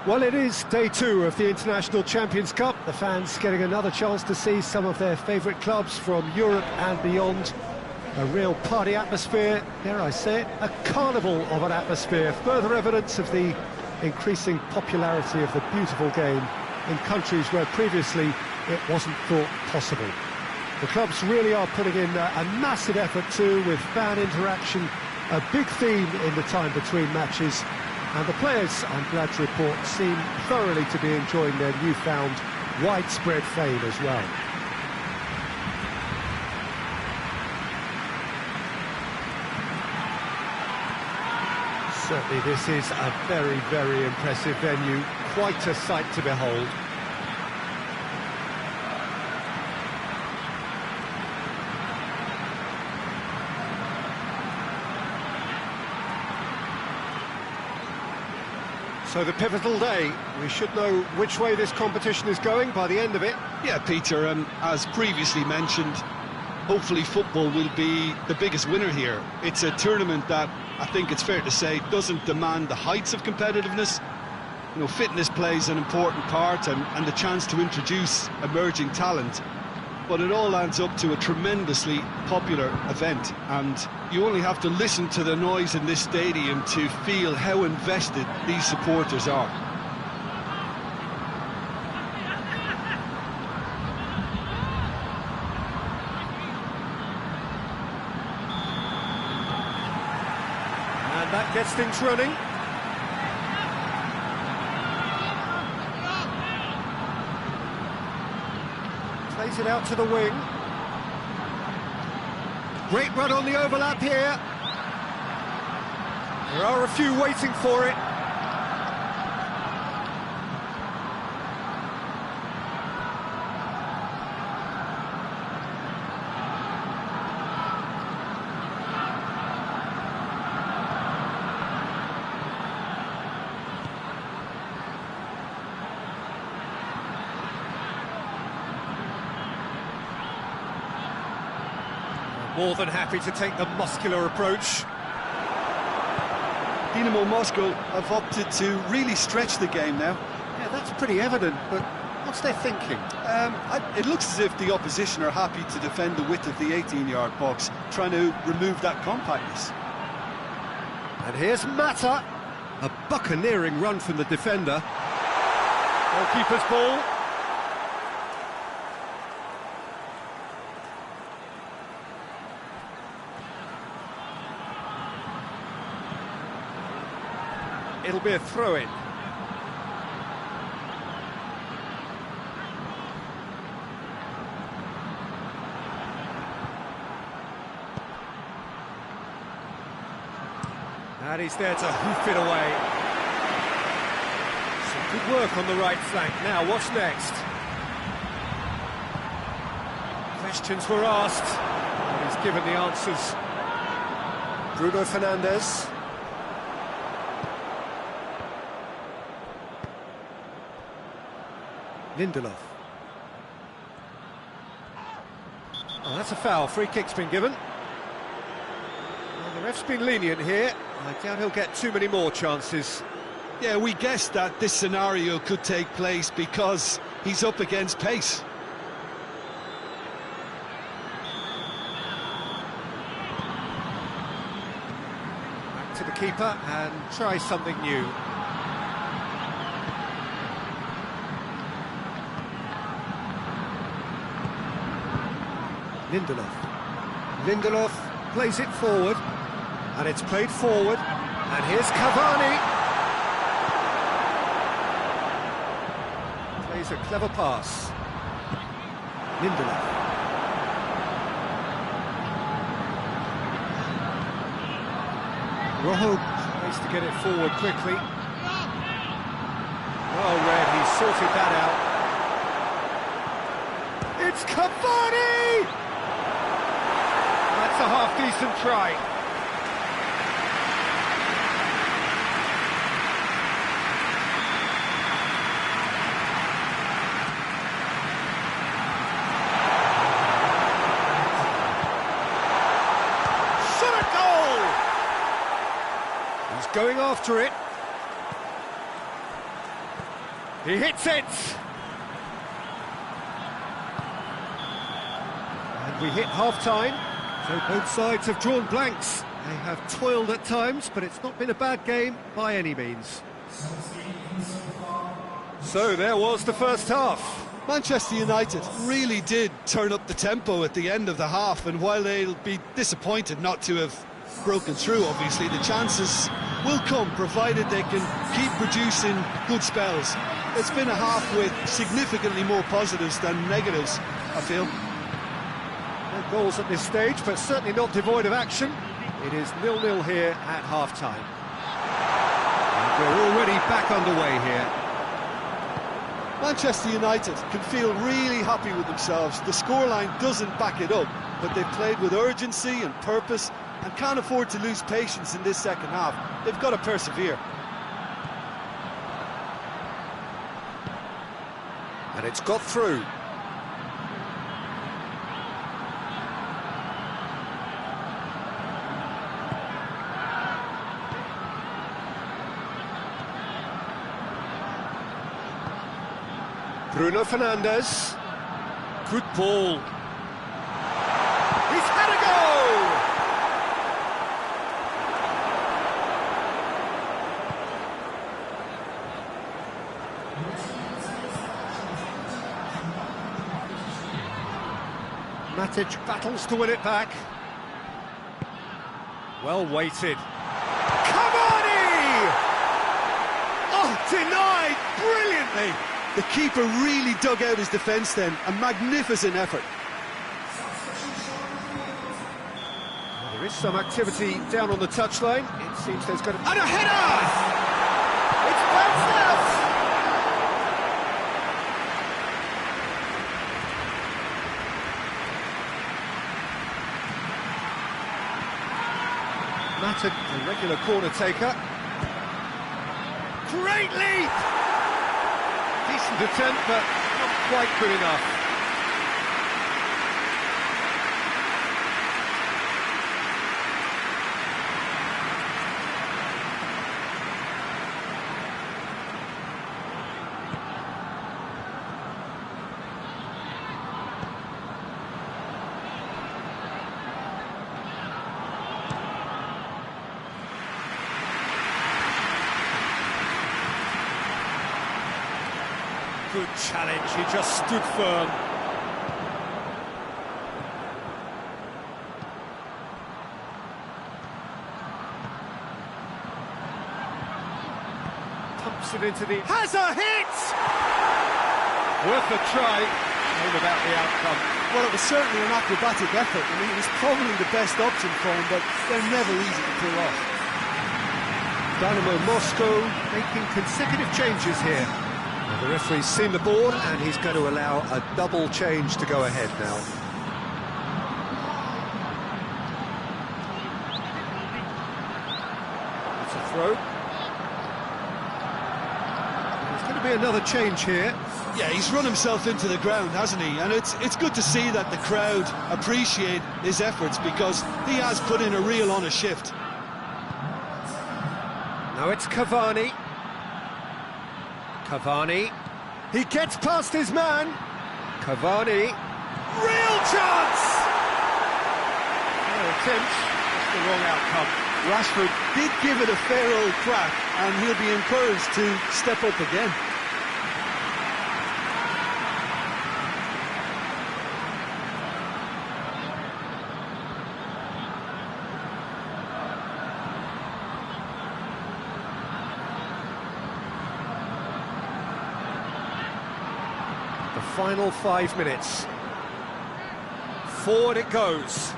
Well, it is day two of the International Champions Cup. The fans getting another chance to see some of their favourite clubs from Europe and beyond. A real party atmosphere, dare I say it, a carnival of an atmosphere. Further evidence of the increasing popularity of the beautiful game in countries where previously it wasn't thought possible. The clubs really are putting in a massive effort too, with fan interaction, a big theme in the time between matches. And the players, I'm glad to report, seem thoroughly to be enjoying their newfound widespread fame as well. Certainly this is a very, very impressive venue, quite a sight to behold. So the pivotal day, we should know which way this competition is going by the end of it. Yeah, Peter, as previously mentioned, hopefully football will be the biggest winner here. It's a tournament that, I think it's fair to say, doesn't demand the heights of competitiveness. You know, fitness plays an important part and the chance to introduce emerging talent. But it all adds up to a tremendously popular event, and you only have to listen to the noise in this stadium to feel how invested these supporters are. And that gets things running. Plays it out to the wing. Great run on the overlap here. There are a few waiting for it. More than happy to take the muscular approach. Dynamo Moscow have opted to really stretch the game now. Yeah, that's pretty evident, but what's their thinking? It looks as if the opposition are happy to defend the width of the 18-yard box, trying to remove that compactness. And here's Mata. A buccaneering run from the defender. Goalkeeper's ball. It'll be a throw-in. And he's there to hoof it away. Some good work on the right flank. Now, what's next? Questions were asked, and he's given the answers. Bruno Fernandes. Lindelof. Oh, that's a foul. Free kick's been given. Well, the ref's been lenient here. I doubt he'll get too many more chances. Yeah, we guessed that this scenario could take place because he's up against pace. Back to the keeper and try something new. Lindelof plays it forward, and it's played forward, and here's Cavani. Plays a clever pass. Lindelof. Rojo tries to get it forward quickly. Well read, he sorted that out. It's Cavani! That's a half-decent try. Shot at goal! He's going after it. He hits it! And we hit half-time, so both sides have drawn blanks. They have toiled at times, but it's not been a bad game by any means. So there was the first half. Manchester United really did turn up the tempo at the end of the half, and while they'll be disappointed not to have broken through, obviously, the chances will come, provided they can keep producing good spells. It's been a half with significantly more positives than negatives, I feel. No goals at this stage, but certainly not devoid of action. It is 0-0 here at half-time. And we're already back underway here. Manchester United can feel really happy with themselves. The scoreline doesn't back it up, but they've played with urgency and purpose and can't afford to lose patience in this second half. They've got to persevere. And it's got through. Bruno Fernandes. Good ball. He's had a go! Matic battles to win it back. Well weighted. Cavani! Oh, denied brilliantly! The keeper really dug out his defence then. A magnificent effort. Well, there is some activity down on the touchline. It seems there's going to... And a header! It's bounced out! Matic, a regular corner taker. Great leap! Decent attempt, but not quite good enough. Good challenge, he just stood firm. Pumps it into the... Has a hit! Worth a try, no without the outcome. Well, it was certainly an acrobatic effort. I mean, it was probably the best option for him, but they're never easy to pull off. Dynamo Moscow making consecutive changes here. The referee's seen the board, and he's going to allow a double change to go ahead now. It's a throw. There's going to be another change here. Yeah, he's run himself into the ground, hasn't he? And it's good to see that the crowd appreciate his efforts, because he has put in a real honest shift. Now it's Cavani. Cavani, he gets past his man. Cavani, real chance! No attempt, just the wrong outcome. Rashford did give it a fair old crack, and he'll be encouraged to step up again. The final 5 minutes. Forward it goes.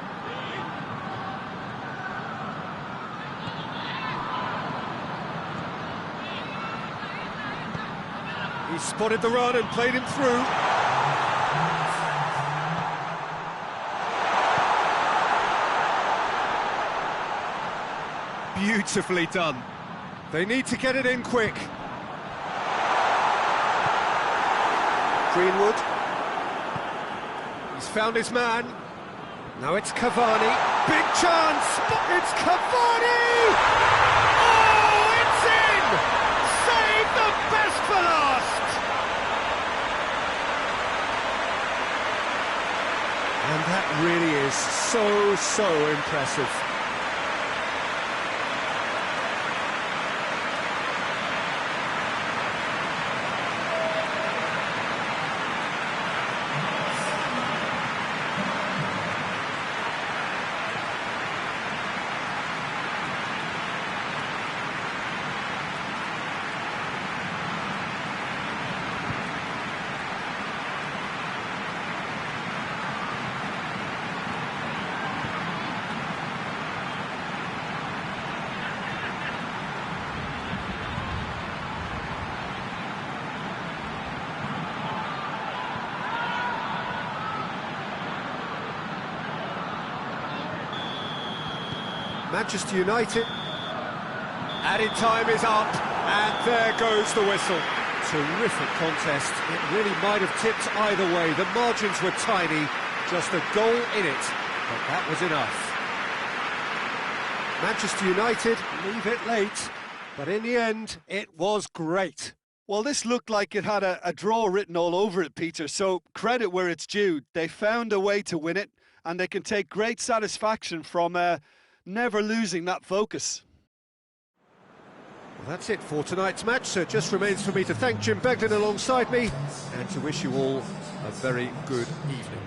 He spotted the run and played him through. Beautifully done. They need to get it in quick. Greenwood. He's found his man. Now it's Cavani. Big chance! It's Cavani! Oh, it's in! Save the best for last! so impressive. Manchester United, added time is up, and there goes the whistle. Terrific contest. It really might have tipped either way. The margins were tiny, just a goal in it, but that was enough. Manchester United leave it late, but in the end, it was great. Well, this looked like it had a draw written all over it, Peter, so credit where it's due. They found a way to win it, and they can take great satisfaction from never losing that focus. Well, that's it for tonight's match, so it just remains for me to thank Jim Begden alongside me and to wish you all a very good evening.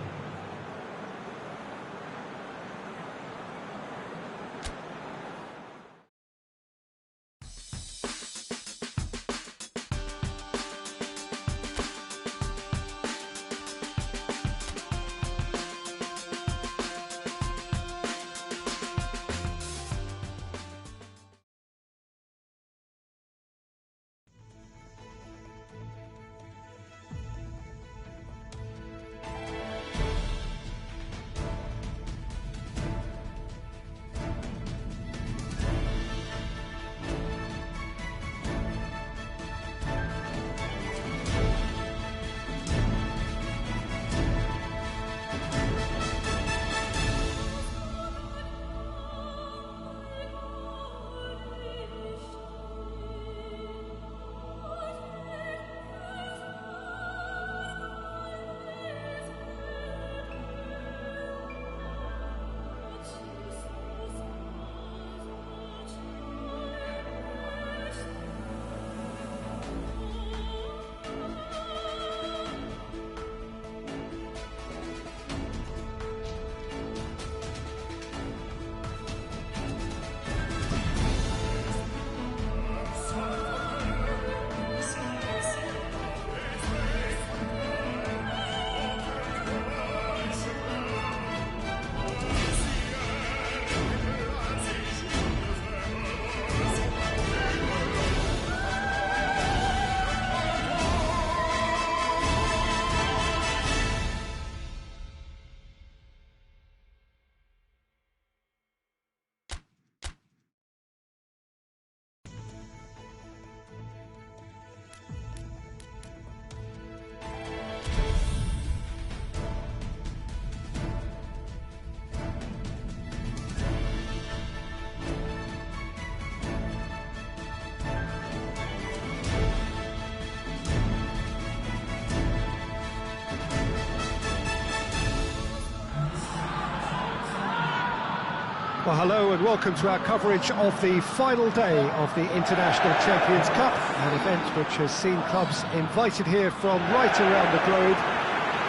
Well, hello and welcome to our coverage of the final day of the International Champions Cup, an event which has seen clubs invited here from right around the globe.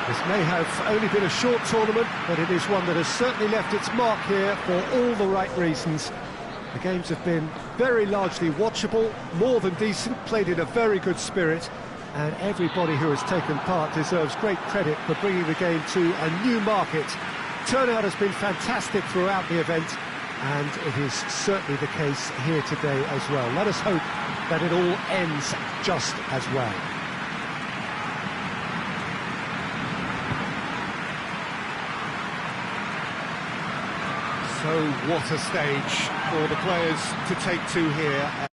This may have only been a short tournament, but it is one that has certainly left its mark here for all the right reasons. The games have been very largely watchable, more than decent, played in a very good spirit, and everybody who has taken part deserves great credit for bringing the game to a new market. Turnout has been fantastic throughout the event, and it is certainly the case here today as well. Let us hope that it all ends just as well. So what a stage for the players to take to here.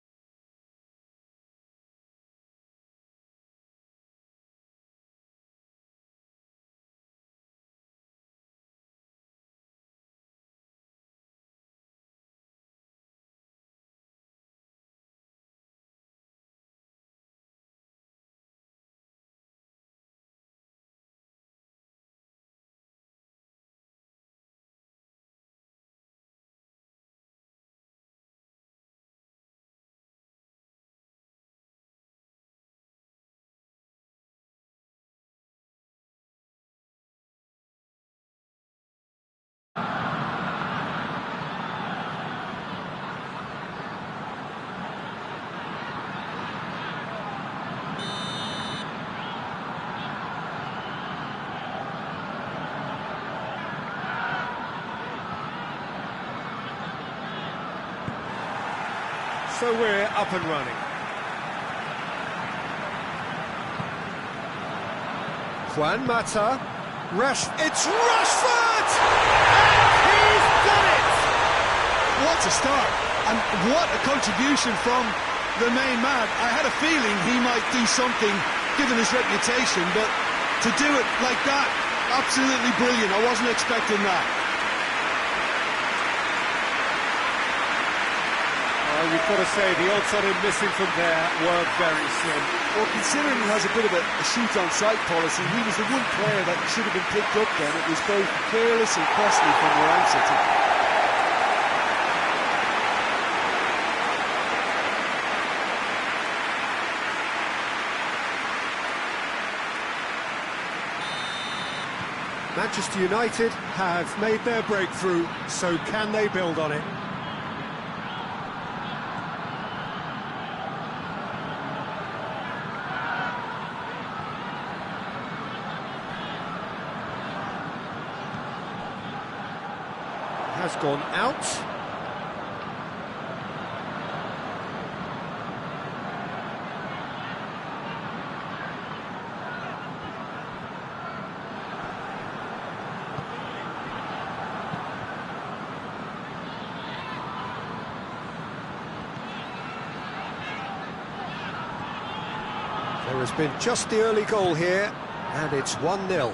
So we're up and running. Juan Mata. It's Rashford! And he's done it! What a start, and what a contribution from the main man. I had a feeling he might do something, given his reputation, but to do it like that, absolutely brilliant. I wasn't expecting that. Well, you've got to say, the odds on him missing from there were very slim. Well, considering he has a bit of a shoot-on-sight policy, he was the one player that should have been picked up then. It was both careless and costly from your answer to... Manchester United have made their breakthrough, so can they build on it? Has gone out. There has been just the early goal here, and it's 1-0.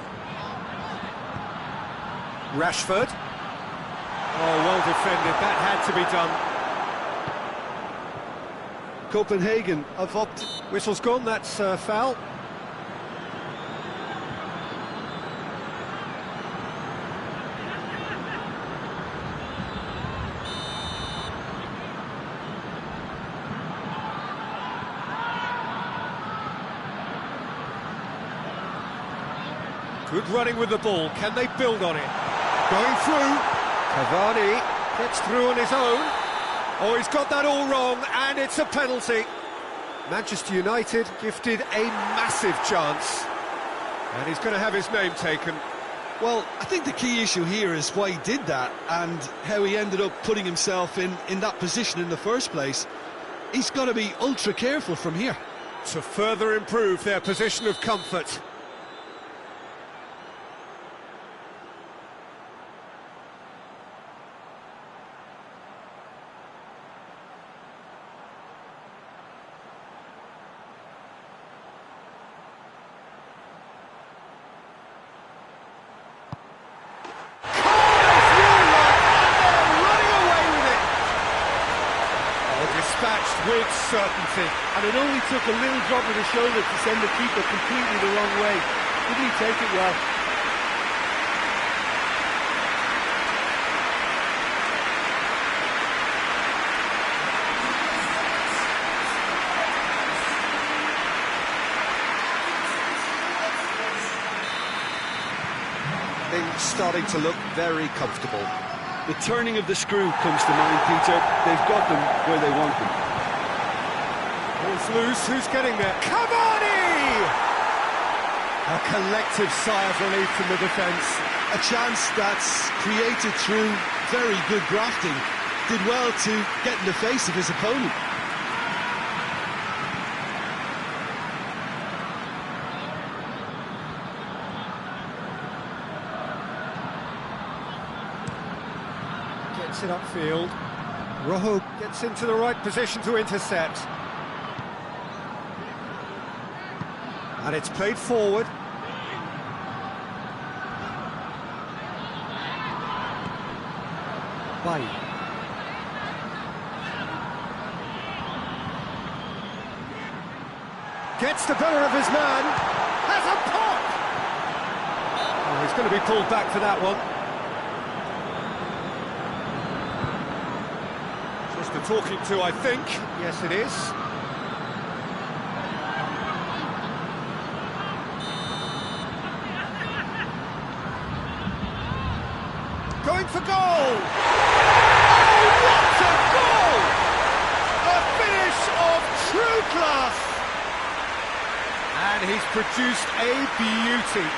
Rashford. Oh, well defended, that had to be done. Copenhagen have upped. Whistle's gone, that's foul. Good running with the ball, can they build on it? Going through. Cavani gets through on his own. Oh, he's got that all wrong, and it's a penalty. Manchester United gifted a massive chance, and he's going to have his name taken. Well, I think the key issue here is why he did that, and how he ended up putting himself in that position in the first place. He's got to be ultra careful from here. To further improve their position of comfort. Dispatched with certainty. And it only took a little drop of the shoulder to send the keeper completely the wrong way. Didn't he take it well? Things starting to look very comfortable. The turning of the screw comes to mind, Peter. They've got them where they want them. Ball's loose, who's getting there? Cavani! A collective sigh of relief from the defence. A chance that's created through very good grafting. Did well to get in the face of his opponent. Gets it upfield. Rojo gets into the right position to intercept. And it's played forward. Bay. Gets the better of his man. Has a pop! Oh, he's going to be pulled back for that one. Just a talking to, I think. Yes, it is. Going for goal! Oh, what a goal! A finish of true class! And he's produced a beauty.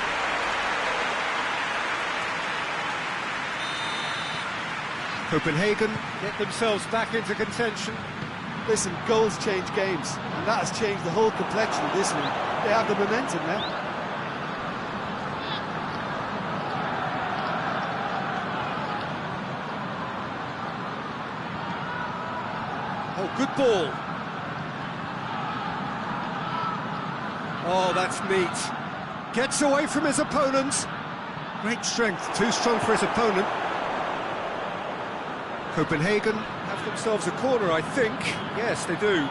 Copenhagen get themselves back into contention. Listen, goals change games, and that has changed the whole complexion of this one. They have the momentum now. Oh, good ball. Oh, that's neat. Gets away from his opponent. Great strength, too strong for his opponent. Copenhagen have themselves a corner, I think. Yes, they do.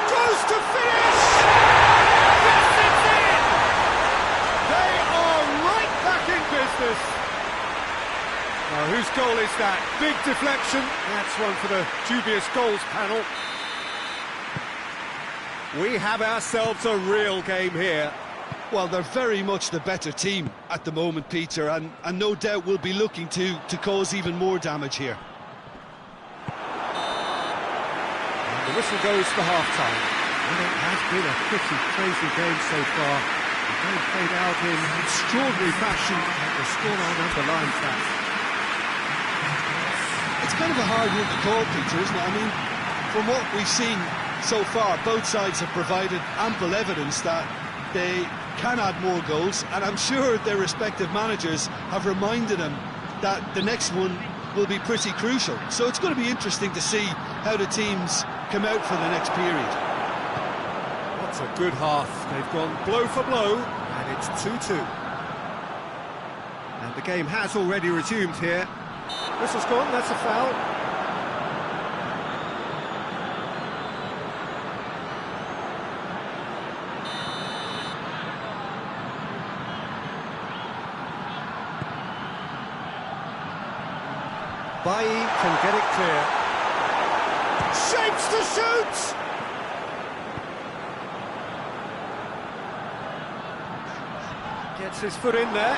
Goes to finish! Yes, it's in! They are right back in business. Now, whose goal is that? Big deflection. That's one for the dubious goals panel. We have ourselves a real game here. Well, they're very much the better team at the moment, Peter, and no doubt will be looking to cause even more damage here. And the whistle goes for half-time. Well, it has been a pretty crazy game so far. The game played out in extraordinary fashion, and the scoreline underlines that. It's kind of a hard one to call, Peter, isn't it? I mean, from what we've seen so far, both sides have provided ample evidence that they can add more goals, and I'm sure their respective managers have reminded them that the next one will be pretty crucial. So it's going to be interesting to see how the teams come out for the next period. What's a good half. They've gone blow for blow, and it's 2-2. And the game has already resumed here. Whistle's gone, that's a foul. Bailly can get it clear. Shapes to shoot! Gets his foot in there.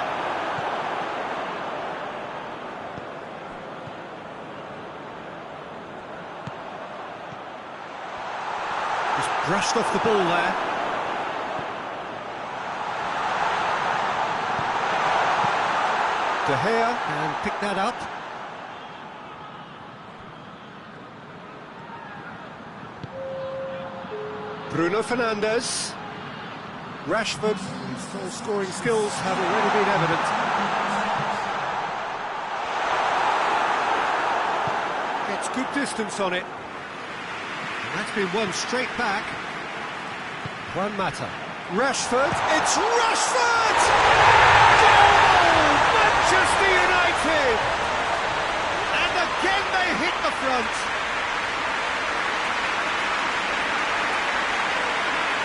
Just brushed off the ball there. De Gea can pick that up. Bruno Fernandes. Rashford, his goal-scoring skills have already been evident. Gets good distance on it. And that's been won straight back. Juan Mata. Rashford, it's Rashford! Goal! Manchester United! And again they hit the front.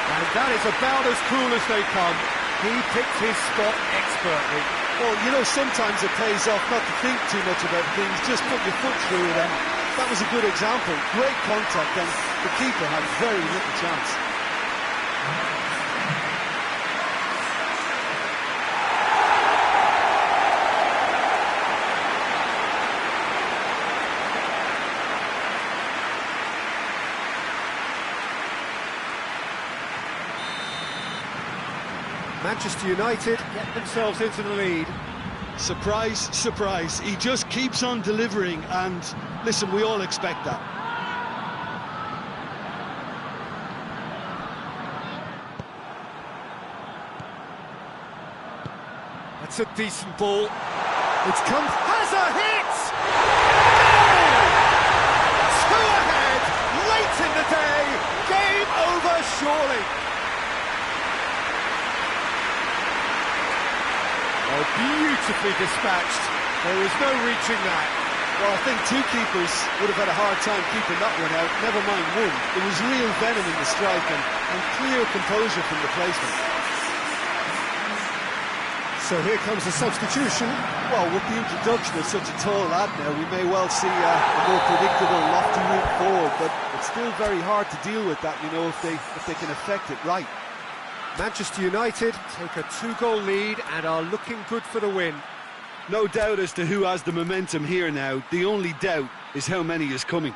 And that is about as cool as they come. He picked his spot expertly. Well, you know, sometimes it pays off not to think too much about things, just put your foot through it, and that was a good example. Great contact, and the keeper had very little chance. Manchester United get themselves into the lead. Surprise, surprise. He just keeps on delivering, and listen, we all expect that. That's a decent ball. It's come... Has a hit! Goal! 2 ahead, late in the day. Game over, surely. Oh, beautifully dispatched. There is no reaching that. Well, I think two keepers would have had a hard time keeping that one out, never mind one. There was real venom in the strike and clear composure from the placement. So here comes the substitution. Well, with the introduction of such a tall lad now, we may well see a more predictable, lofty route forward, but it's still very hard to deal with that, you know, if they can effect it right. Manchester United take a 2-goal lead and are looking good for the win. No doubt as to who has the momentum here now. The only doubt is how many is coming.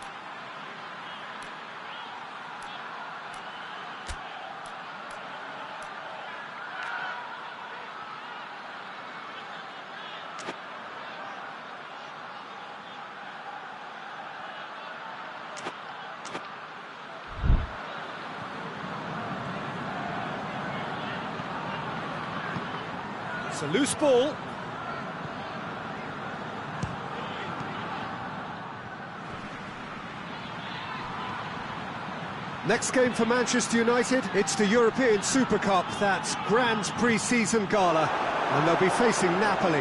It's a loose ball. Next game for Manchester United, it's the European Super Cup, that's grand pre-season gala, and they'll be facing Napoli.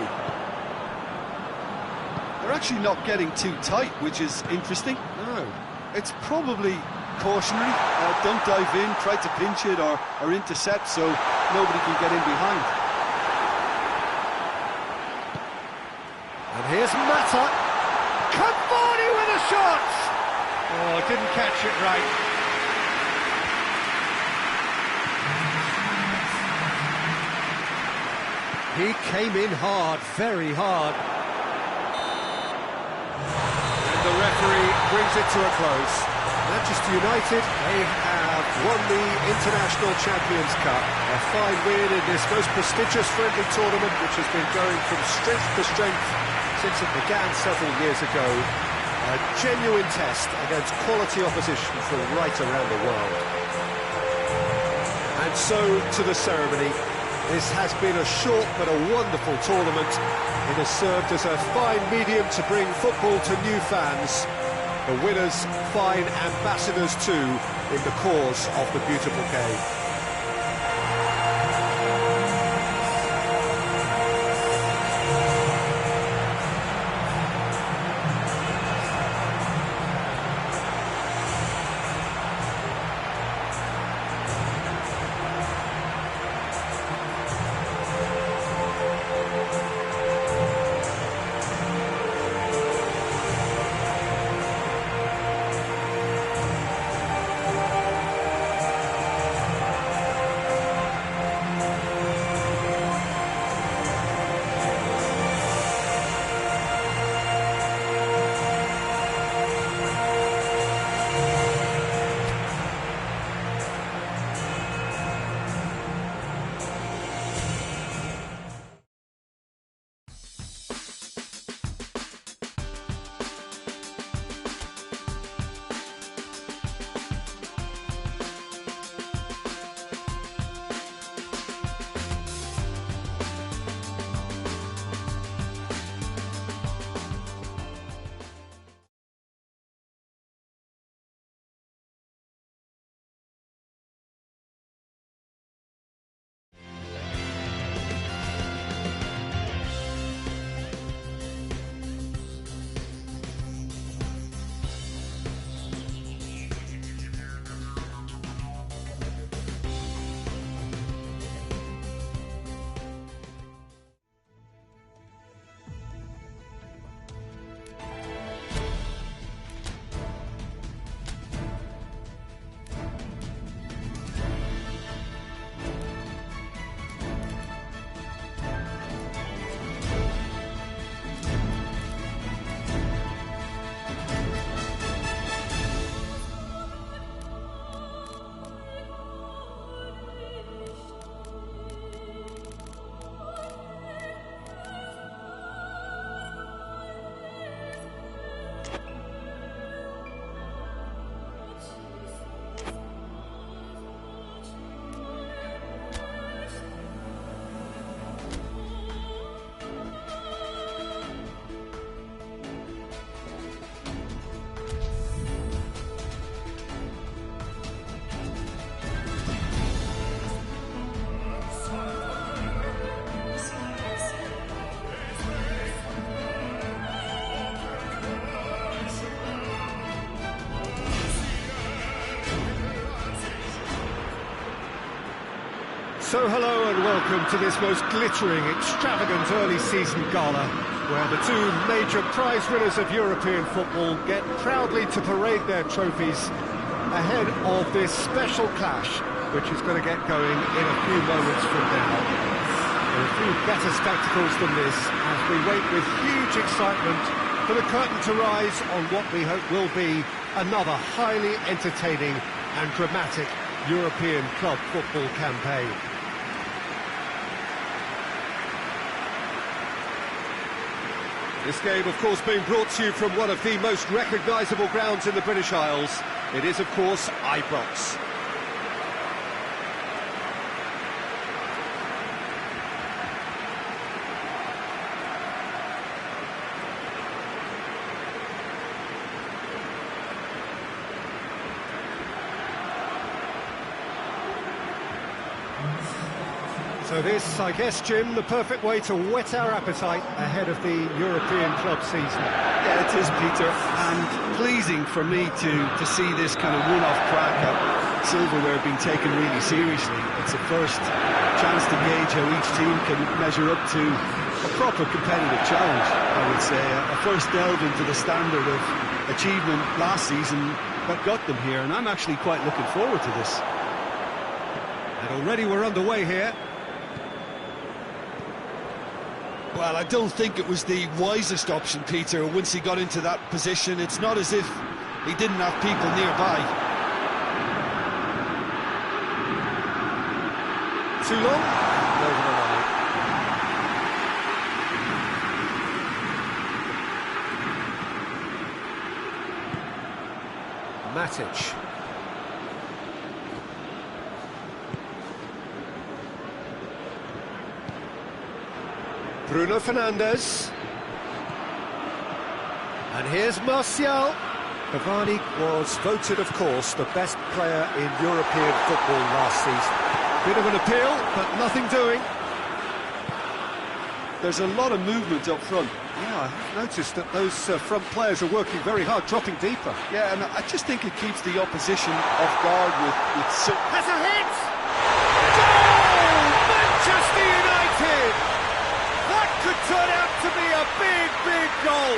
They're actually not getting too tight, which is interesting. No. It's probably cautionary. Don't dive in, try to pinch it or intercept so nobody can get in behind. And here's Mata. Cavani with a shot! Oh, didn't catch it right. He came in hard, very hard. And the referee brings it to a close. Manchester United, they have won the International Champions Cup. A fine win in this most prestigious friendly tournament, which has been going from strength to strength since it began several years ago. A genuine test against quality opposition from right around the world. And so to the ceremony. This has been a short but a wonderful tournament. It has served as a fine medium to bring football to new fans. The winners, fine ambassadors too, in the cause of the beautiful game. So hello and welcome to this most glittering, extravagant early season gala, where the two major prize winners of European football get proudly to parade their trophies ahead of this special clash, which is going to get going in a few moments from now. There are few better spectacles than this as we wait with huge excitement for the curtain to rise on what we hope will be another highly entertaining and dramatic European club football campaign. This game, of course, being brought to you from one of the most recognisable grounds in the British Isles. It is, of course, Ibrox. So this, I guess, Jim, the perfect way to whet our appetite ahead of the European club season. Yeah, it is, Peter, and pleasing for me to see this kind of one-off crack at silverware being taken really seriously. It's a first chance to gauge how each team can measure up to a proper competitive challenge, I would say. A first delve into the standard of achievement last season that got them here, and I'm actually quite looking forward to this. And already we're underway here. Well, I don't think it was the wisest option, Peter, once he got into that position. It's not as if he didn't have people nearby. Too long? Over the line. Matic. Bruno Fernandes. And here's Martial. Cavani was voted, of course, the best player in European football last season. Bit of an appeal, but nothing doing. There's a lot of movement up front. Yeah, I've noticed that those front players are working very hard, dropping deeper. Yeah, and I just think it keeps the opposition off guard with so... Has a hit! Goal! Manchester United! That could turn out to be a big, big goal.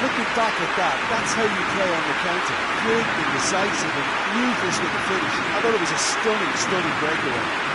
Looking back at that, that's how you play on the counter. Quick and decisive and ruthless with the finish. I thought it was a stunning, stunning breakaway.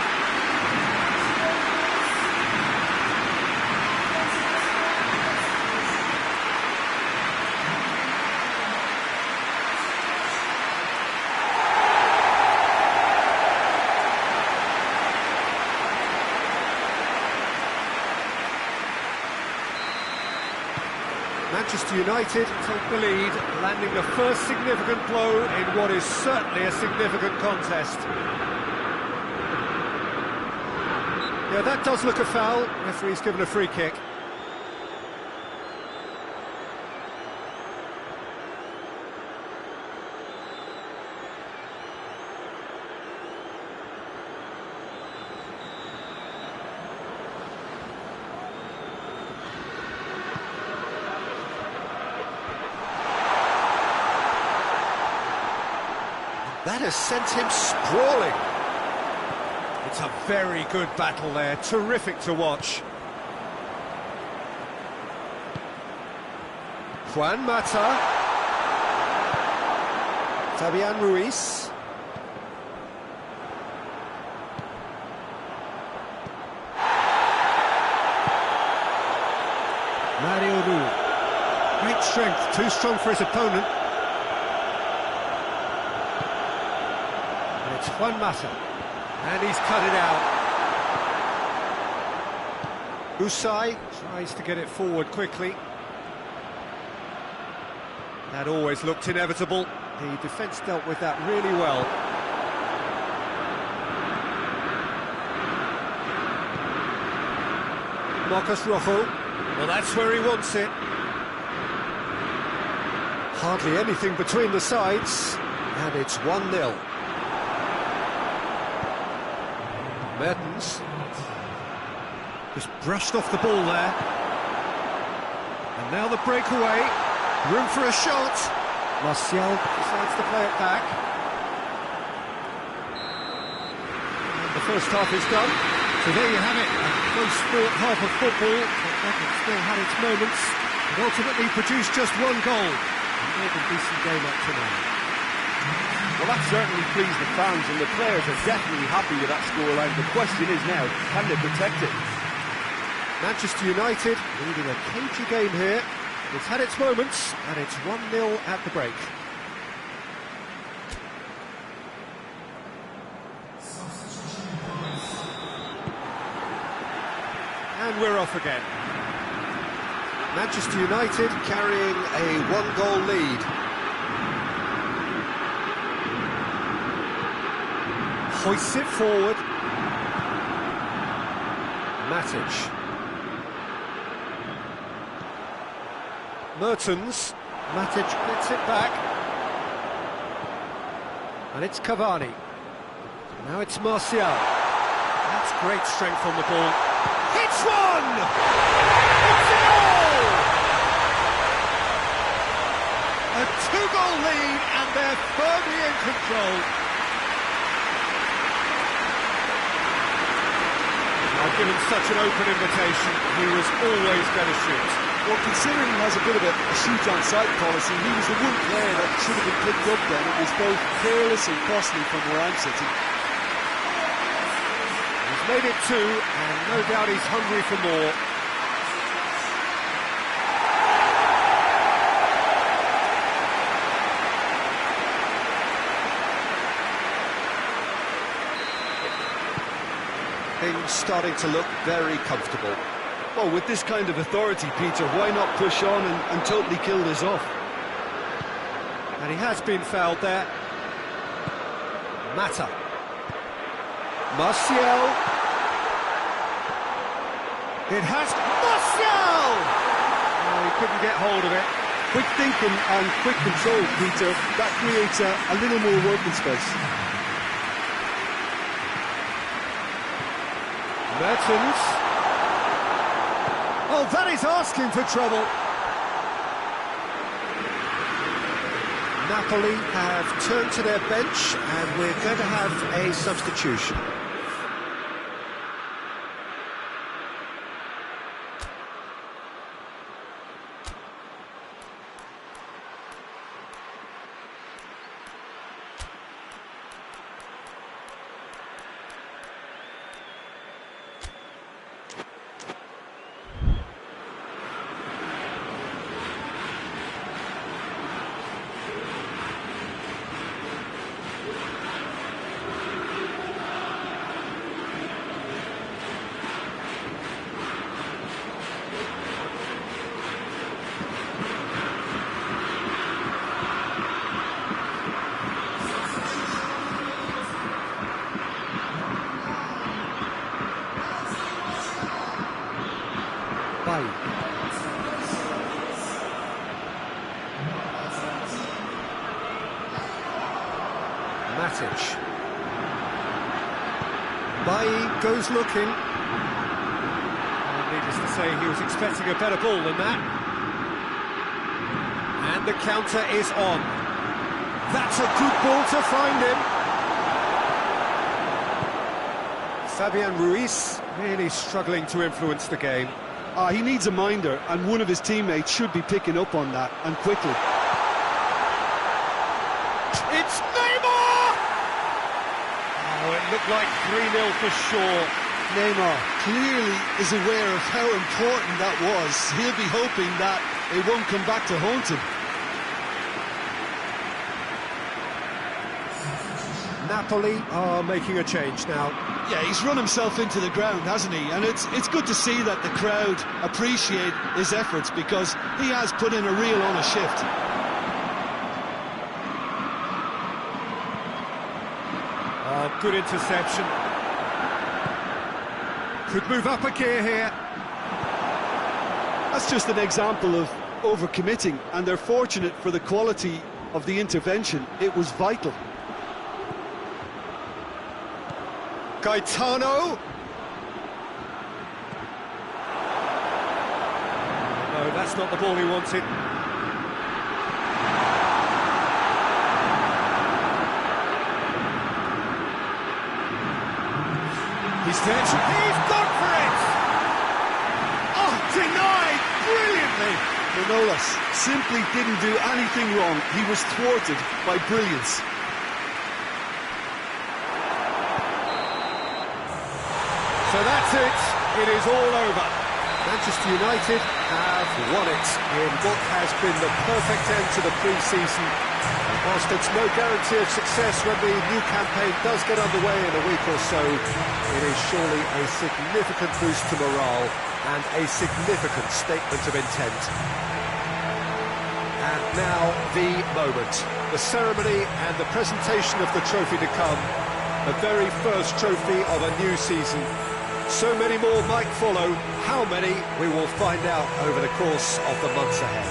Manchester United take the lead, landing the first significant blow in what is certainly a significant contest. Yeah, that does look a foul. Referee's given a free kick. That has sent him sprawling. It's a very good battle there, terrific to watch. Juan Mata. Fabian Ruiz. Mario Rui. Great strength, too strong for his opponent. It's Juan Mata, and he's cut it out. Usai tries to get it forward quickly. That always looked inevitable. The defence dealt with that really well. Marcos Rojo, well, that's where he wants it. Hardly anything between the sides, and it's 1-0. Mertens just brushed off the ball there, and now the breakaway, room for a shot. Martial decides to play it back, and the first half is done. So there you have it, a close-fought half of football, but that still had its moments, and ultimately produced just one goal. A more than decent game up to now. Well, that certainly pleased the fans, and the players are definitely happy with that scoreline. The question is now, can they protect it? Manchester United leading a cagey game here. It's had its moments, and it's 1-0 at the break. And we're off again. Manchester United carrying a one-goal lead. Hoists it forward. Matic. Mertens. Matic gets it back. And it's Cavani. Now it's Martial. That's great strength on the ball. Hits one! It's a goal! A two-goal lead, and they're firmly in control. Now, given such an open invitation, he was always going to shoot. Well, considering he has a bit of a shoot-on-sight policy, he was the one player that should have been picked up then. It was both careless and costly from where I'm sitting. He's made it two, and no doubt he's hungry for more. Things starting to look very comfortable. Well, with this kind of authority, Peter, why not push on and totally kill this off? And he has been fouled there. Mata. Martial. It has... Martial! Oh, he couldn't get hold of it. Quick thinking and quick control, Peter. That creates a little more working space. Mertens. Oh, that is asking for trouble. Napoli have turned to their bench, and we're going to have a substitution. Matic. Bailly goes looking. Needless to say, he was expecting a better ball than that. And the counter is on. That's a good ball to find him. Fabian Ruiz really struggling to influence the game. He needs a minder, and one of his teammates should be picking up on that, and quickly. It's Neymar! Oh, it looked like 3-0 for sure. Neymar clearly is aware of how important that was. He'll be hoping that it won't come back to haunt him. Napoli are making a change now. Yeah, he's run himself into the ground, hasn't he? And it's good to see that the crowd appreciate his efforts, because he has put in a real honest shift. Oh, good interception. Could move up a gear here. That's just an example of overcommitting, and they're fortunate for the quality of the intervention. It was vital. Gaetano. No, that's not the ball he wanted. He's there. He's gone for it! Oh, denied brilliantly! Manolas simply didn't do anything wrong. He was thwarted by brilliance. So that's it. It is all over. Manchester United have won it in what has been the perfect end to the pre-season. And whilst it's no guarantee of success when the new campaign does get underway in a week or so, it is surely a significant boost to morale and a significant statement of intent. And now the moment. The ceremony and the presentation of the trophy to come. The very first trophy of a new season. So many more might follow. How many, we will find out over the course of the months ahead.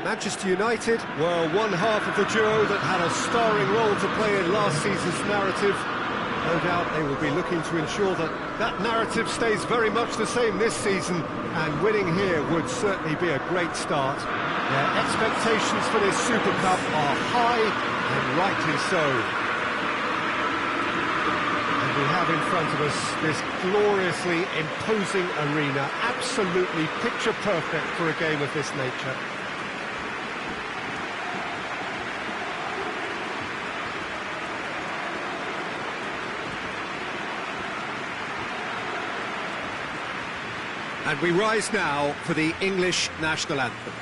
Manchester United were one half of the duo that had a starring role to play in last season's narrative. No doubt they will be looking to ensure that that narrative stays very much the same this season, and winning here would certainly be a great start. Their expectations for this Super Cup are high, and rightly so. And we have in front of us this gloriously imposing arena, absolutely picture perfect for a game of this nature. And we rise now for the English national anthem.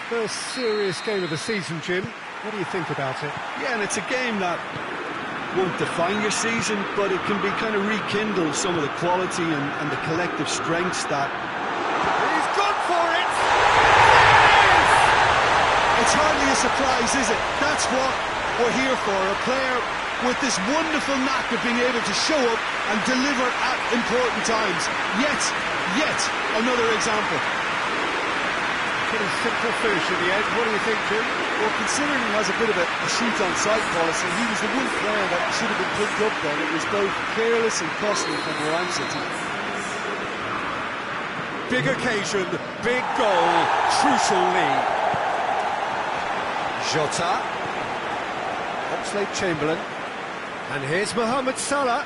First serious game of the season, Jim. What do you think about it? Yeah, and it's a game that won't define your season, but it can be kind of rekindle some of the quality and the collective strengths that... He's gone for it! It's hardly a surprise, is it? That's what we're here for, a player with this wonderful knack of being able to show up and deliver at important times. Yet another example. Pretty simple finish in the end. What do you think, Jim? Well, considering he has a bit of a shoot-on-sight policy, he was the one player that should have been picked up then. It was both careless and costly from where I'm sitting. Big occasion, big goal, crucial lead. Jota. Oxlade-Chamberlain. And here's Mohamed Salah.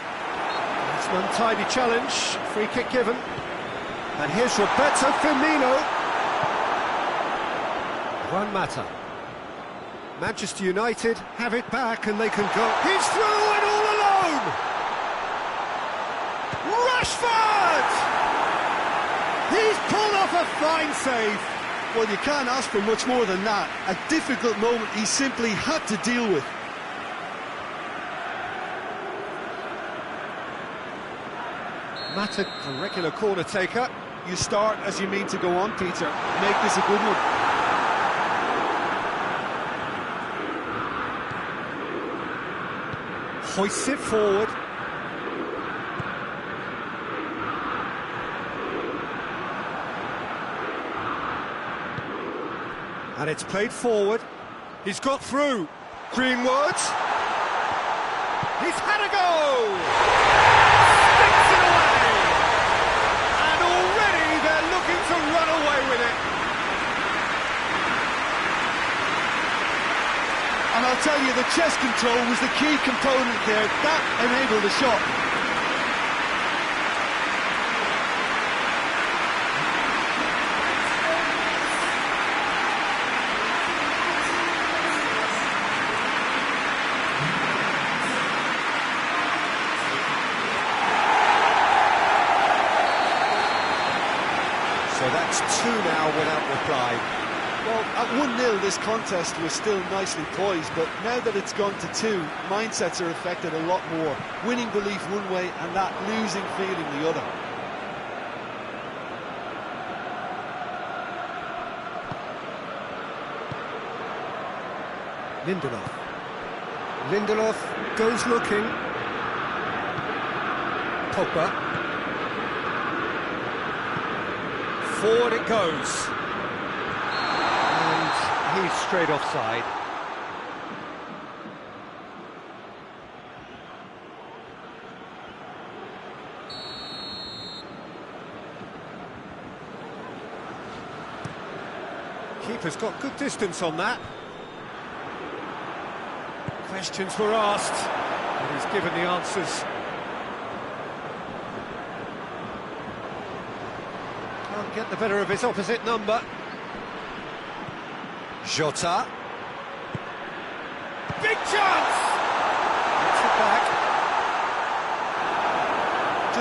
It's an untidy challenge, free kick given. And here's Roberto Firmino. Juan Mata. Manchester United have it back and they can go. He's through and all alone! Rashford! He's pulled off a fine save. Well, you can't ask for much more than that. A difficult moment he simply had to deal with. Mata, a regular corner taker. You start as you mean to go on, Peter. Make this a good one. Hoists it forward. And it's played forward. He's got through. Greenwood. He's had a go! Sticks it away! And already they're looking to run away with it. And I'll tell you, the chest control was the key component there. That enabled the shot. So that's 2 now without reply. Well, at 1-0 this contest was still nicely poised, but now that it's gone to 2, mindsets are affected a lot more. Winning belief one way and that losing feeling the other. Lindelof goes looking. Pogba. Forward it goes. He's straight offside. Keeper's got good distance on that. Questions were asked, and he's given the answers. Can't get the better of his opposite number. Jota. Big chance! Gets it back.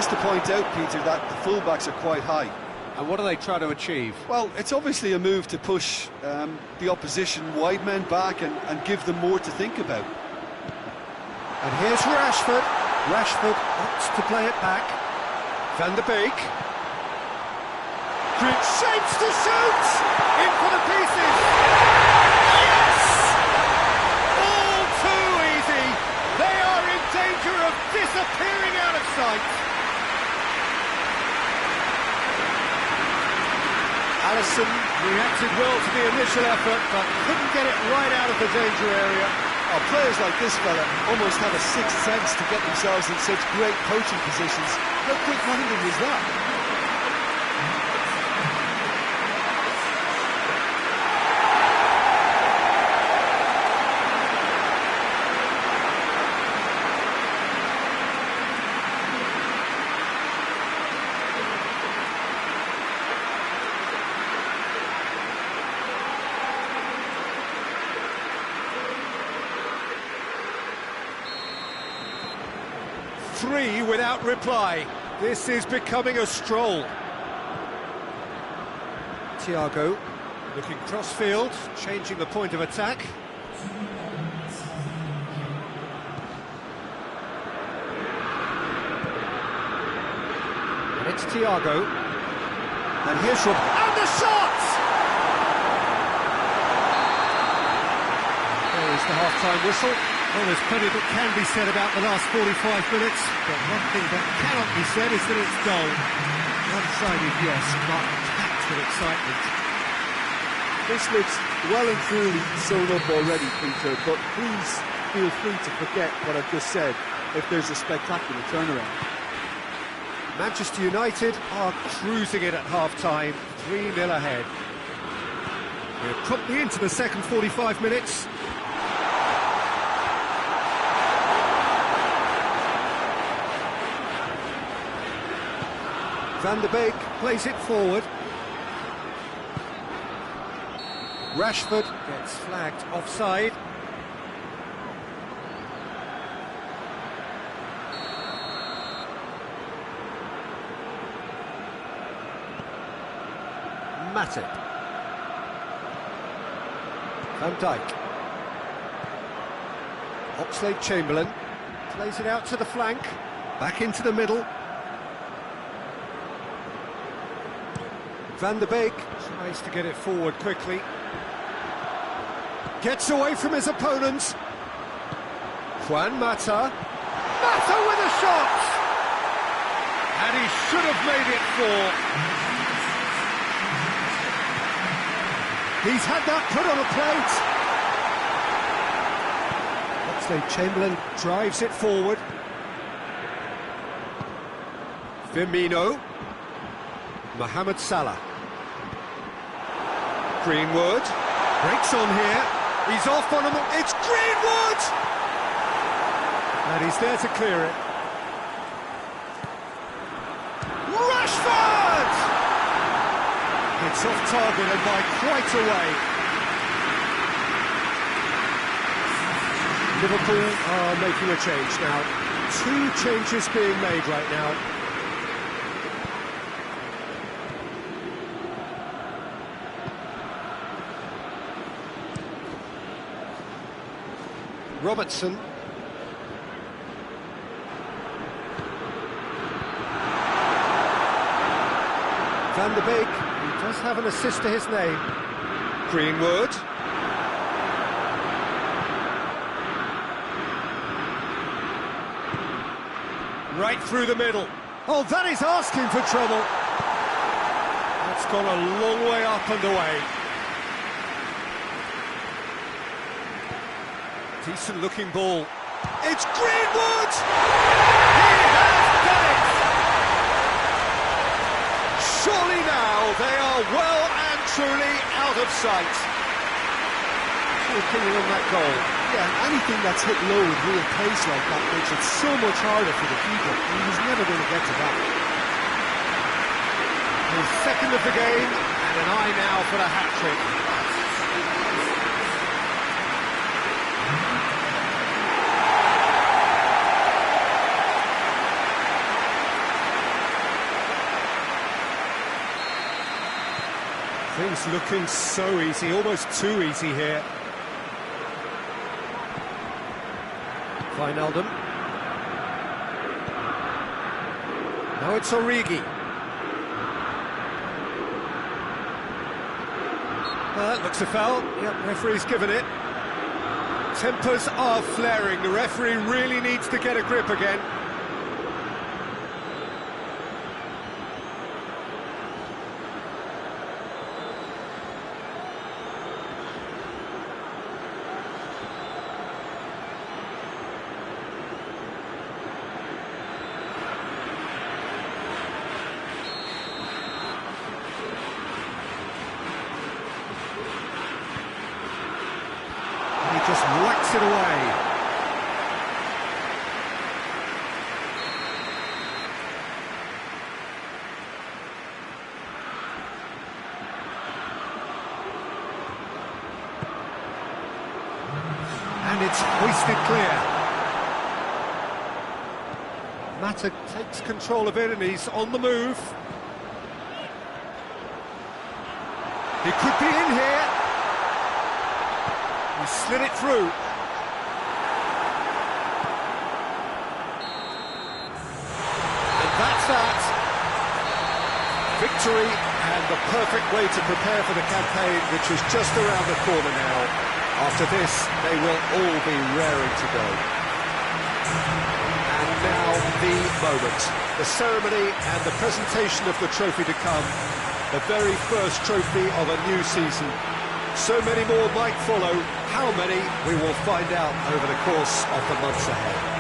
just to point out, Peter, that the fullbacks are quite high. And what do they try to achieve? Well, it's obviously a move to push the opposition wide men back and give them more to think about. And here's Rashford. Rashford opts to play it back. Van der Beek. Shapes to shoot! In for the pieces! Yes! All too easy! They are in danger of disappearing out of sight! Alisson reacted well to the initial effort, but couldn't get it right out of the danger area. Oh, players like this fella almost have a sixth sense to get themselves in such great coaching positions. How quick-minded was that? Three without reply. This is becoming a stroll. Thiago looking cross-field, changing the point of attack. And it's Thiago. And here's from... And the shot! There is the half-time whistle. Well, there's plenty that can be said about the last 45 minutes, but one thing that cannot be said is that it's dull. One-sided, yes, but packed with excitement. This looks well and truly sewn up already, Peter, but please feel free to forget what I've just said if there's a spectacular turnaround. Manchester United are cruising it at half-time, 3-0 ahead. We're promptly into the second 45 minutes. Van der Beek plays it forward. Rashford gets flagged offside. Matip. Van Dijk. Oxlade-Chamberlain plays it out to the flank. Back into the middle. Van der Beek tries to get it forward quickly. Gets away from his opponents. Juan Mata. Mata with a shot! And he should have made it four. He's had that put on a plate. Oxlade-Chamberlain drives it forward. Firmino. Mohamed Salah. Greenwood breaks on here. He's off on him. It's Greenwood! And he's there to clear it. Rashford! It's off target and by quite a way. Liverpool are making a change now. Two changes being made right now. Robertson. Van der Beek, he does have an assist to his name. Greenwood. Right through the middle. Oh, that is asking for trouble. That's gone a long way up and away. Decent looking ball. It's Greenwood! He has done it! Surely now they are well and truly out of sight. What's your opinion on that goal? Yeah, anything that's hit low with real pace like that makes it so much harder for the keeper. He was never going to get to that. His second of the game, and an eye now for the hat-trick. It's looking so easy, almost too easy here. Wijnaldum. Now it's Origi. That looks a foul. Yep, referee's given it. Tempers are flaring. The referee really needs to get a grip again. Just whacks it away. And it's hoisted clear. Mata takes control of it and he's on the move. He could be in here. He slid it through. And that's that. Victory and the perfect way to prepare for the campaign, which is just around the corner now. After this, they will all be raring to go. And now the moment. The ceremony and the presentation of the trophy to come. The very first trophy of a new season. So many more might follow. How many, we will find out over the course of the months ahead.